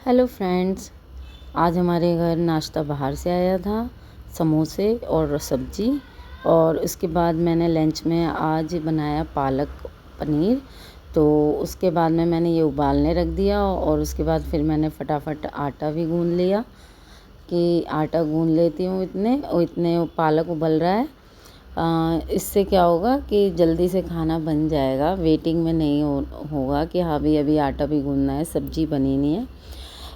Hello friends, आज हमारे घर नाश्ता बाहर से आया था, समोसे और सब्जी। और उसके बाद मैंने लंच में आज बनाया पालक पनीर। तो उसके बाद में मैंने ये उबालने रख दिया और उसके बाद फिर मैंने फटाफट आटा भी गूँध लिया कि आटा गूँध लेती हूँ। इतने पालक उबल रहा है। इससे क्या होगा कि जल्दी से खाना बन जाएगा, वेटिंग में नहीं होगा कि हाँ भी अभी आटा भी गूँधना है, सब्जी बनी नहीं है।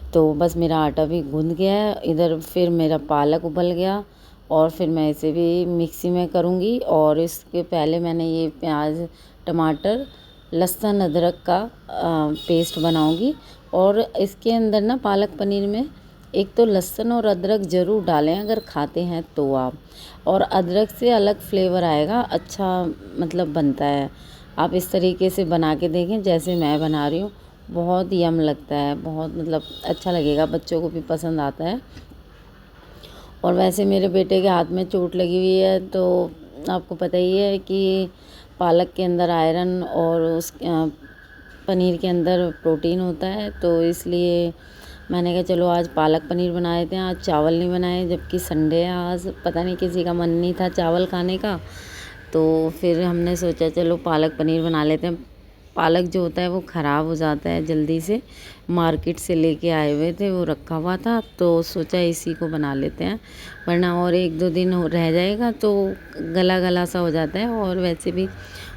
तो बस मेरा आटा भी गूँध गया है। इधर फिर मेरा पालक उबल गया और फिर मैं इसे भी मिक्सी में करूँगी। और इसके पहले मैंने ये प्याज, टमाटर, लहसुन, अदरक का पेस्ट बनाऊँगी। और इसके अंदर ना पालक पनीर में एक तो लहसुन और अदरक ज़रूर डालें अगर खाते हैं तो आप। और अदरक से अलग फ्लेवर आएगा, अच्छा मतलब बनता है। आप इस तरीके से बना के देखें जैसे मैं बना रही हूँ, बहुत यम लगता है, बहुत मतलब अच्छा लगेगा, बच्चों को भी पसंद आता है। और वैसे मेरे बेटे के हाथ में चोट लगी हुई है, तो आपको पता ही है कि पालक के अंदर आयरन और पनीर के अंदर प्रोटीन होता है। तो इसलिए मैंने कहा चलो आज पालक पनीर बना देते हैं। आज चावल नहीं बनाए, जबकि संडे है, आज पता नहीं किसी का मन नहीं था चावल खाने का। तो फिर हमने सोचा चलो पालक पनीर बना लेते हैं। पालक जो होता है वो ख़राब हो जाता है जल्दी से, मार्केट से लेके आए हुए थे, वो रखा हुआ था, तो सोचा इसी को बना लेते हैं, वरना और 1-2 दिन रह जाएगा तो गला गला सा हो जाता है। और वैसे भी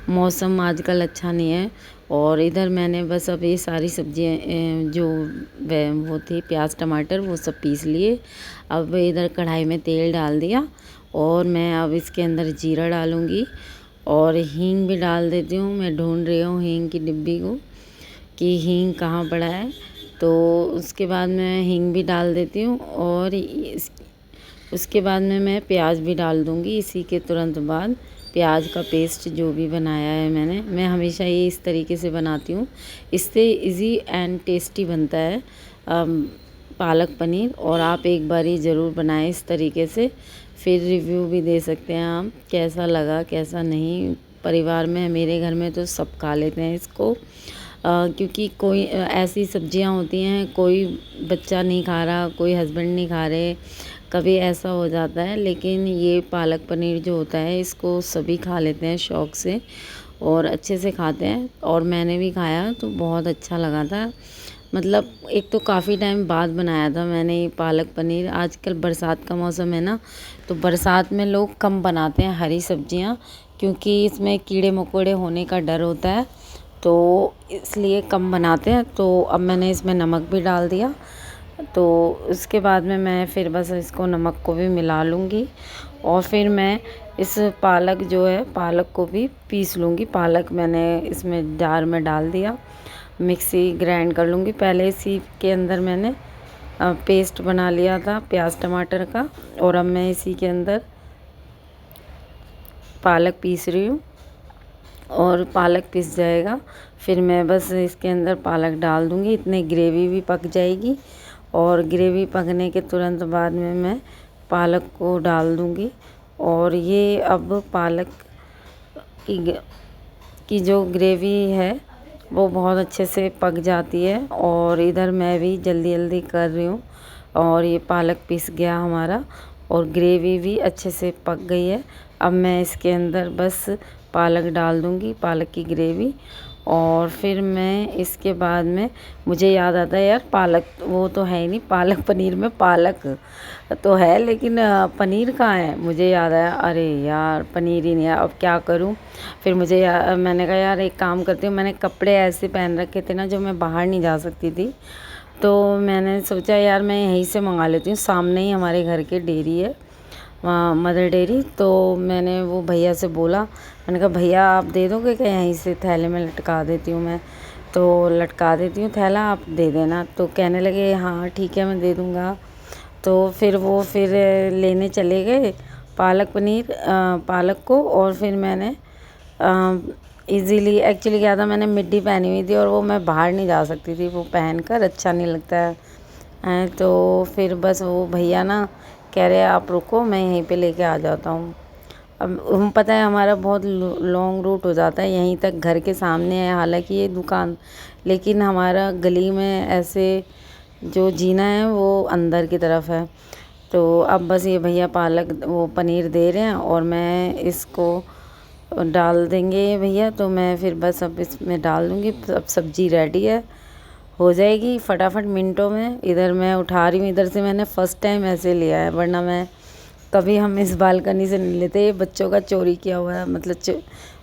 मौसम आजकल अच्छा नहीं है। और इधर मैंने बस अब ये सारी सब्जियाँ जो वो थी, प्याज, टमाटर, वो सब पीस लिए। अब इधर कढ़ाई में तेल डाल दिया और मैं अब इसके अंदर जीरा डालूँगी और हींग भी डाल देती हूँ। मैं ढूंढ रही हूँ हींग की डिब्बी को कि हींग कहाँ पड़ा है। तो उसके बाद मैं हींग भी डाल देती हूँ और उसके बाद में मैं प्याज भी डाल दूँगी इसी के तुरंत बाद। प्याज का पेस्ट जो भी बनाया है मैं हमेशा ये इस तरीके से बनाती हूँ, इससे इजी एंड टेस्टी बनता है पालक पनीर। और आप एक बार ही ज़रूर बनाएं इस तरीके से, फिर रिव्यू भी दे सकते हैं आप कैसा लगा कैसा नहीं। परिवार में, मेरे घर में तो सब खा लेते हैं इसको, क्योंकि कोई ऐसी सब्जियां होती हैं कोई बच्चा नहीं खा रहा, कोई हस्बैंड नहीं खा रहे, कभी ऐसा हो जाता है। लेकिन ये पालक पनीर जो होता है इसको सभी खा लेते हैं शौक़ से और अच्छे से खाते हैं। और मैंने भी खाया तो बहुत अच्छा लगा था। मतलब एक तो काफ़ी टाइम बाद बनाया था मैंने ये पालक पनीर। आजकल बरसात का मौसम है ना, तो बरसात में लोग कम बनाते हैं हरी सब्जियां, क्योंकि इसमें कीड़े मकोड़े होने का डर होता है, तो इसलिए कम बनाते हैं। तो अब मैंने इसमें नमक भी डाल दिया, तो उसके बाद में मैं फिर बस इसको नमक को भी मिला लूँगी और फिर मैं इस पालक जो है पालक को भी पीस लूँगी। पालक मैंने इसमें जार में डाल दिया, मिक्सी ग्राइंड कर लूँगी। पहले इसी के अंदर मैंने पेस्ट बना लिया था प्याज टमाटर का, और अब मैं इसी के अंदर पालक पीस रही हूँ। और पालक पिस जाएगा फिर मैं बस इसके अंदर पालक डाल दूँगी, इतने ग्रेवी भी पक जाएगी। और ग्रेवी पकने के तुरंत बाद में मैं पालक को डाल दूँगी। और ये अब पालक की जो ग्रेवी है वो बहुत अच्छे से पक जाती है। और इधर मैं भी जल्दी जल्दी कर रही हूँ और ये पालक पिस गया हमारा और ग्रेवी भी अच्छे से पक गई है। अब मैं इसके अंदर बस पालक डाल दूँगी, पालक की ग्रेवी। और फिर मैं इसके बाद में मुझे याद आता है यार, पालक वो तो है ही नहीं, पालक पनीर में पालक तो है लेकिन पनीर कहाँ है। मुझे याद आया, अरे यार पनीर ही नहीं है, अब क्या करूं। फिर मैंने कहा यार एक काम करती हूँ, मैंने कपड़े ऐसे पहन रखे थे ना जो मैं बाहर नहीं जा सकती थी, तो मैंने सोचा यार मैं यहीं से मंगा लेती हूँ। सामने ही हमारे घर के डेयरी है, वहाँ मदर डेयरी। तो मैंने वो भैया से बोला, मैंने कहा भैया आप दे दोगे क्या, यहीं से थैले में लटका देती हूँ मैं, तो लटका देती हूँ थैला, आप दे देना। तो कहने लगे हाँ ठीक है मैं दे दूँगा। तो फिर वो लेने चले गए पालक पनीर, पालक को। और फिर मैंने इजीली, एक्चुअली क्या था, मैंने मिड्डी पहनी हुई थी और वो मैं बाहर नहीं जा सकती थी, वो पहनकर अच्छा नहीं लगता है। तो फिर बस वो भैया ना कह रहे आप रुको मैं यहीं पे लेके आ जाता हूँ। अब पता है हमारा बहुत लॉन्ग रूट हो जाता है, यहीं तक घर के सामने है हालांकि ये दुकान, लेकिन हमारा गली में ऐसे जो जीना है वो अंदर की तरफ है। तो अब बस ये भैया पालक वो पनीर दे रहे हैं और मैं इसको डाल देंगे ये भैया, तो मैं फिर बस अब इसमें डाल दूँगी। अब सब्ज़ी रेडी है, हो जाएगी फटाफट मिनटों में। इधर मैं उठा रही हूँ, इधर से मैंने फ़र्स्ट टाइम ऐसे लिया है, वरना मैं कभी हम इस बालकनी से नहीं लेते। ये बच्चों का चोरी किया हुआ है, मतलब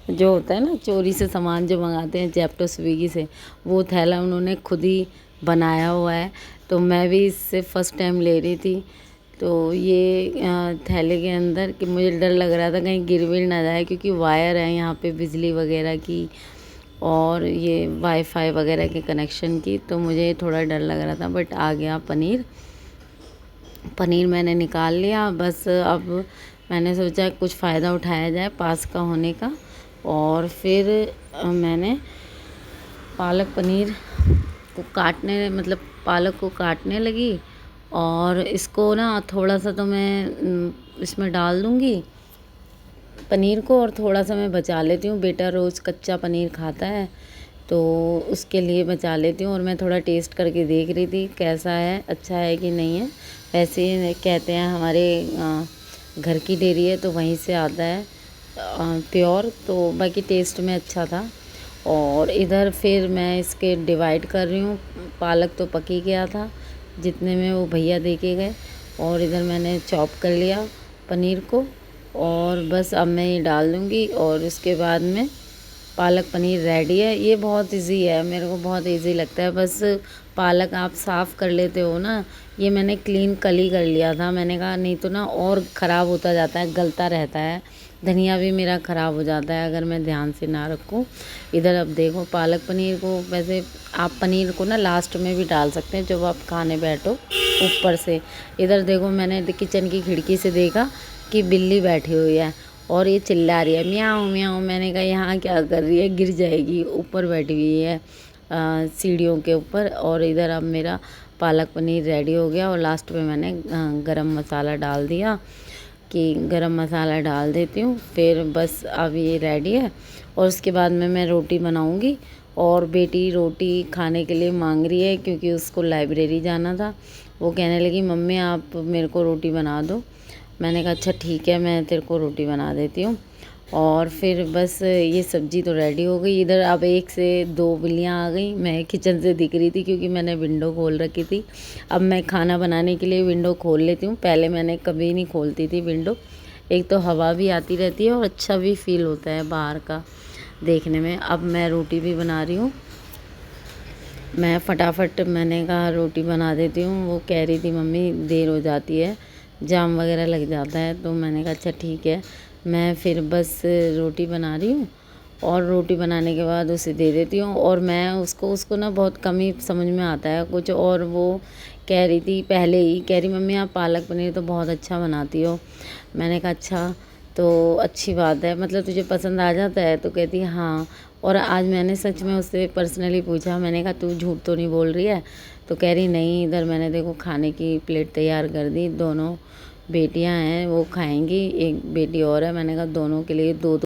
जो होता है ना चोरी से सामान जो मंगाते हैं जेप्टो स्विगी से, वो थैला उन्होंने खुद ही बनाया हुआ है। तो मैं भी इससे फ़र्स्ट टाइम ले रही थी। तो ये थैले के अंदर कि मुझे डर लग रहा था कहीं गिर विर ना जाए, क्योंकि वायर है यहाँ पे बिजली वगैरह की और ये वाईफाई वगैरह के कनेक्शन की, तो मुझे थोड़ा डर लग रहा था। बट आ गया पनीर मैंने निकाल लिया। बस अब मैंने सोचा कुछ फ़ायदा उठाया जाए पास का होने का, और फिर मैंने पालक पनीर को पालक को काटने लगी। और इसको ना थोड़ा सा तो मैं इसमें डाल दूँगी पनीर को, और थोड़ा सा मैं बचा लेती हूँ। बेटा रोज़ कच्चा पनीर खाता है, तो उसके लिए बचा लेती हूँ। और मैं थोड़ा टेस्ट करके देख रही थी कैसा है, अच्छा है कि नहीं है। वैसे ही कहते हैं हमारे घर की डेयरी है तो वहीं से आता है प्योर, तो बाकी टेस्ट में अच्छा था। और इधर फिर मैं इसके डिवाइड कर रही हूँ। पालक तो पक ही गया था जितने में वो भैया दे के गए, और इधर मैंने चॉप कर लिया पनीर को। और बस अब मैं ये डाल दूँगी और उसके बाद में पालक पनीर रेडी है। ये बहुत इजी है, मेरे को बहुत इजी लगता है। बस पालक आप साफ़ कर लेते हो ना, ये मैंने क्लीन कल ही कर लिया था। मैंने कहा नहीं तो ना और ख़राब होता जाता है, गलता रहता है। धनिया भी मेरा ख़राब हो जाता है अगर मैं ध्यान से ना रखूँ। इधर अब देखो पालक पनीर को, वैसे आप पनीर को ना लास्ट में भी डाल सकते हैं जब आप खाने बैठो ऊपर से। इधर देखो मैंने किचन की खिड़की से देखा कि बिल्ली बैठी हुई है और ये चिल्ला रही है म्याऊं म्याऊं। मैंने कहा यहाँ क्या कर रही है, गिर जाएगी। ऊपर बैठी हुई है सीढ़ियों के ऊपर। और इधर अब मेरा पालक पनीर रेडी हो गया, और लास्ट में मैंने गरम मसाला डाल दिया कि गरम मसाला डाल देती हूँ। फिर बस अब ये रेडी है, और उसके बाद में मैं रोटी बनाऊँगी। और बेटी रोटी खाने के लिए मांग रही है क्योंकि उसको लाइब्रेरी जाना था। वो कहने लगी मम्मी आप मेरे को रोटी बना दो। मैंने कहा अच्छा ठीक है, मैं तेरे को रोटी बना देती हूँ। और फिर बस ये सब्ज़ी तो रेडी हो गई। इधर अब 1 से 2 बिल्लियाँ आ गई, मैं किचन से दिख रही थी क्योंकि मैंने विंडो खोल रखी थी। अब मैं खाना बनाने के लिए विंडो खोल लेती हूँ, पहले मैंने कभी नहीं खोलती थी विंडो। एक तो हवा भी आती रहती है और अच्छा भी फील होता है बाहर का देखने में। अब मैं रोटी भी बना रही हूँ। मैं फटाफट मैंने कहा रोटी बना देती हूँ। वो कह रही थी मम्मी देर हो जाती है, जाम वगैरह लग जाता है। तो मैंने कहा अच्छा ठीक है, मैं फिर बस रोटी बना रही हूँ। और रोटी बनाने के बाद उसे दे देती हूँ। और मैं उसको ना बहुत कम ही समझ में आता है कुछ। और वो कह रही थी पहले ही, कह रही मम्मी आप पालक पनीर तो बहुत अच्छा बनाती हो। मैंने कहा अच्छा, तो अच्छी बात है, मतलब तुझे पसंद आ जाता है। तो कहती हाँ। और आज मैंने सच में उससे पर्सनली पूछा, मैंने कहा तू झूठ तो नहीं बोल रही है। तो कह रही नहीं, इधर मैंने देखो खाने की प्लेट तैयार कर दी, दोनों बेटियां हैं वो खाएंगी, एक बेटी और है। मैंने कहा दोनों के लिए दो दो